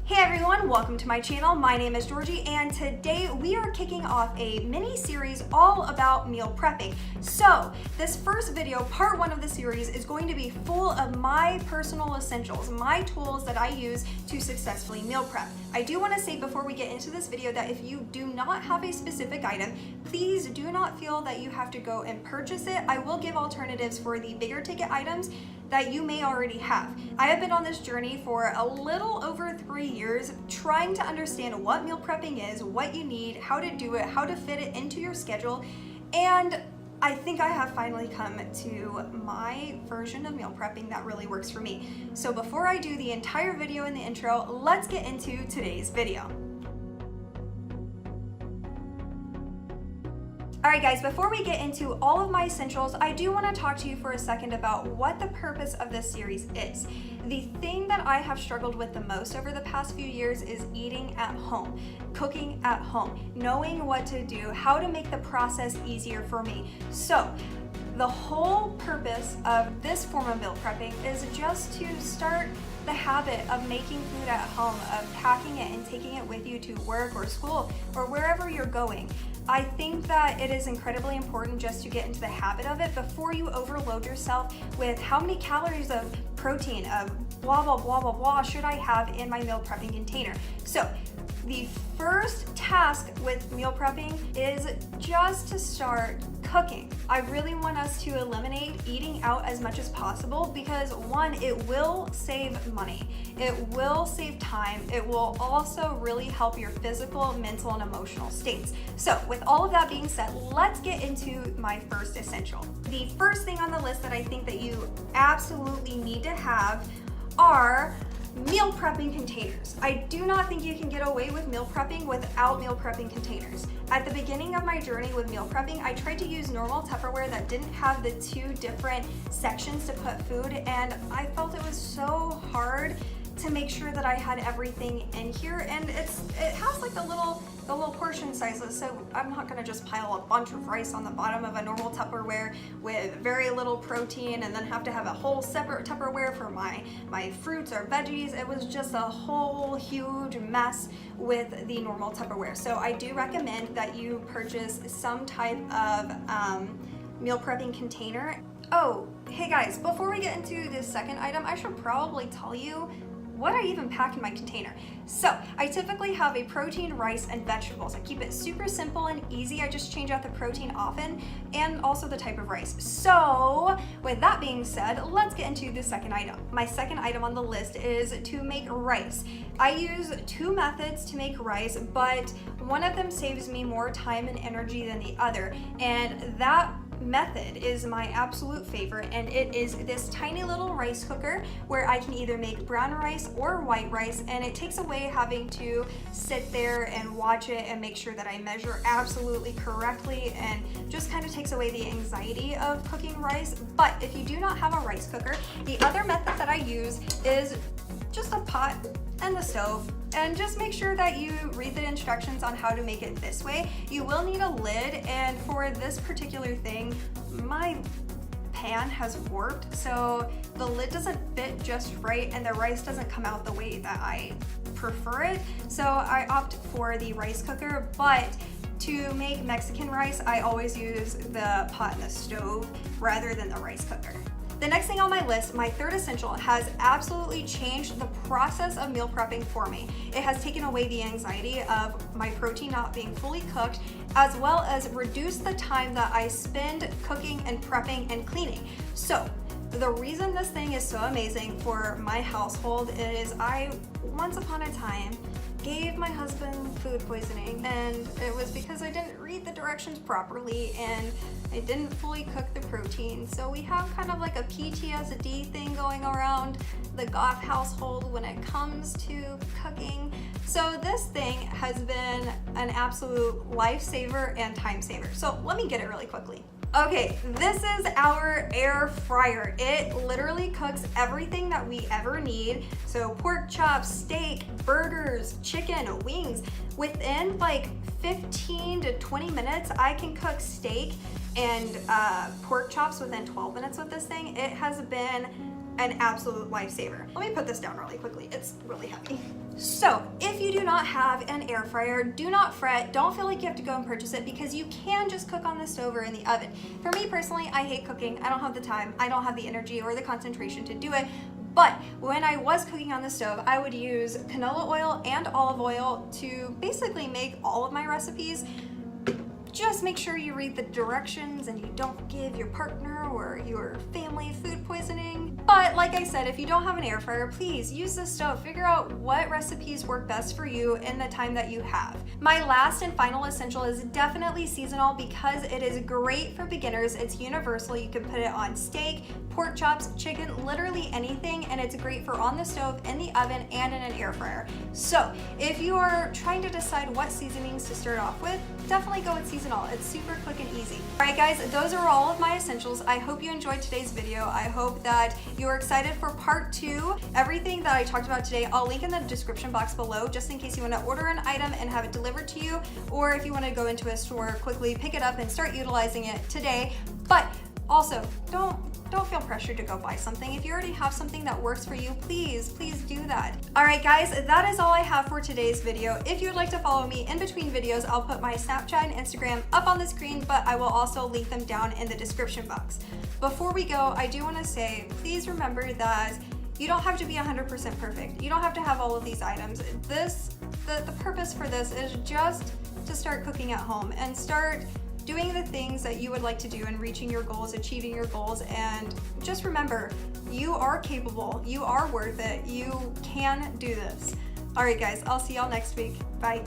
Hey everyone, welcome to my channel. My name is Georgie and today we are kicking off a mini series all about meal prepping. So this first video, part one of the series, is going to be full of my personal essentials, my tools that I use to successfully meal prep. I do want to say before we get into this video that if you do not have a specific item, please do not feel that you have to go and purchase it. I will give alternatives for the bigger ticket items that you may already have. I have been on this journey for a little over 3 years trying to understand what meal prepping is, what you need, how to do it, how to fit it into your schedule, and I think I have finally come to my version of meal prepping that really works for me. So before I do the entire video and the intro, let's get into today's video. Alright guys, before we get into all of my essentials, I do want to talk to you for a second about what the purpose of this series is. The thing that I have struggled with the most over the past few years is eating at home, cooking at home, knowing what to do, how to make the process easier for me. So, the whole purpose of this form of meal prepping is just to start the habit of making food at home, of packing it and taking it with you to work or school or wherever you're going. I think that it is incredibly important just to get into the habit of it before you overload yourself with how many calories of protein, of blah, blah, blah, blah, blah should I have in my meal prepping container. So the first task with meal prepping is just to start cooking. I really want us to eliminate eating out as much as possible because one, it will save money, it will save time, it will also really help your physical, mental, and emotional states. So with all of that being said, let's get into my first essential. The first thing on the list that I think that you absolutely need to have are meal prepping containers. I do not think you can get away with meal prepping without meal prepping containers. At the beginning of my journey with meal prepping, I tried to use normal Tupperware that didn't have the two different sections to put food, and I felt it was so hard to make sure that I had everything in here, and it has like the little portion sizes, so I'm not gonna just pile a bunch of rice on the bottom of a normal Tupperware with very little protein and then have to have a whole separate Tupperware for my fruits or veggies. It was just a whole huge mess with the normal Tupperware. So I do recommend that you purchase some type of meal prepping container. Oh, hey guys, before we get into this second item, I should probably tell you what I even pack in my container. So I typically have a protein, rice, and vegetables. I keep it super simple and easy. I just change out the protein often and also the type of rice. So with that being said, let's get into the second item. My second item on the list is to make rice. I use two methods to make rice, but one of them saves me more time and energy than the other, and that method is my absolute favorite, and it is this tiny little rice cooker where I can either make brown rice or white rice, and it takes away having to sit there and watch it and make sure that I measure absolutely correctly, and just kind of takes away the anxiety of cooking rice. But if you do not have a rice cooker, the other method that I use is just a pot and the stove, and just make sure that you read the instructions on how to make it this way. You will need a lid, and for this particular thing, my pan has warped, so the lid doesn't fit just right and the rice doesn't come out the way that I prefer it. So I opt for the rice cooker, but to make Mexican rice, I always use the pot and the stove rather than the rice cooker. The next thing on my list, my third essential, has absolutely changed the process of meal prepping for me. It has taken away the anxiety of my protein not being fully cooked, as well as reduced the time that I spend cooking and prepping and cleaning. So the reason this thing is so amazing for my household is I, once upon a time, gave my husband food poisoning, and it was because I didn't read the directions properly and I didn't fully cook the protein. So we have kind of like a PTSD thing going around the Goff household when it comes to cooking. So this thing has been an absolute lifesaver and time saver. So let me get it really quickly. Okay, this is our air fryer. It literally cooks everything that we ever need. So pork chops, steak, burgers, chicken, wings. Within like 15 to 20 minutes, I can cook steak and pork chops within 12 minutes with this thing. It has been an absolute lifesaver. Let me put this down really quickly. It's really heavy. So if you do not have an air fryer, do not fret. Don't feel like you have to go and purchase it because you can just cook on the stove or in the oven. For me personally, I hate cooking. I don't have the time. I don't have the energy or the concentration to do it. But when I was cooking on the stove, I would use canola oil and olive oil to basically make all of my recipes. Just make sure you read the directions and you don't give your partner or your family food poisoning. But like I said, if you don't have an air fryer, please use the stove. Figure out what recipes work best for you in the time that you have. My last and final essential is definitely seasonal because it is great for beginners. It's universal. You can put it on steak, pork chops, chicken, literally anything, and it's great for on the stove, in the oven, and in an air fryer. So if you are trying to decide what seasonings to start off with, definitely go with seasonal. It's super quick and easy. All right guys, those are all of my essentials. I hope you enjoyed today's video. I hope that you are excited for part 2. Everything that I talked about today, I'll link in the description box below just in case you want to order an item and have it delivered to you, or if you want to go into a store quickly, pick it up and start utilizing it today. But also, don't feel pressured to go buy something. If you already have something that works for you, please do that. All right guys, that is all I have for today's video. If you'd like to follow me in between videos, I'll put my Snapchat and Instagram up on the screen, but I will also link them down in the description box. Before we go, I do want to say, please remember that you don't have to be 100% perfect. You don't have to have all of these items. The purpose for this is just to start cooking at home and start doing the things that you would like to do and reaching your goals, achieving your goals, and just remember, you are capable, you are worth it, you can do this. All right guys, I'll see y'all next week. Bye.